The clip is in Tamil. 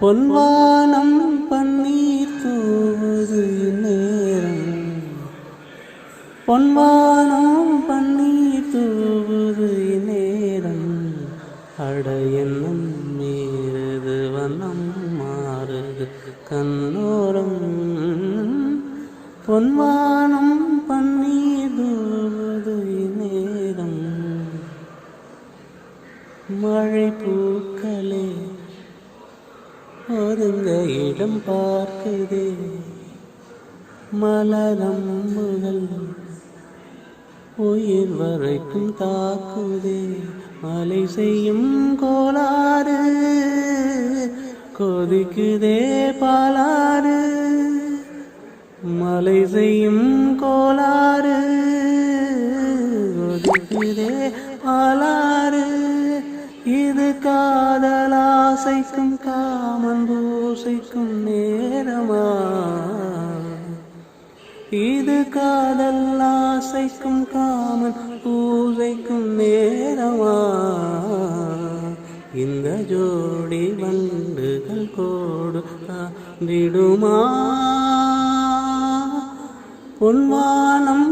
பொன்வானம் பன்னீர் தூவுது நேரம், பொன்வானம் பன்னீர் தூவுது நேரம், அடையன்னம் மீறுது வண்ணம் மாறுது கண்ணோரம். பொன்வானம் பன்னீர் தூவுது நேரம், மழை பூக்களே ஒதுங்க இடம் பார்க்குதே, மலரம் முதல் உயிர் வரைக்கும் தாக்குதே. மலை செய்யும் கோளாறு கொதிக்குதே பாலாறு, மலை செய்யும் கோளாறு கொதிக்குதே பாலாறு. இது காதலாசைக்கும் காமன் பூசைக்கும் நேரமா, இது காதல் ஆசைக்கும் காமன் பூசைக்கும் நேரமா. இந்த ஜோடி வண்டுகள் கோடு தாண்டிடுமா, பொன்வானம்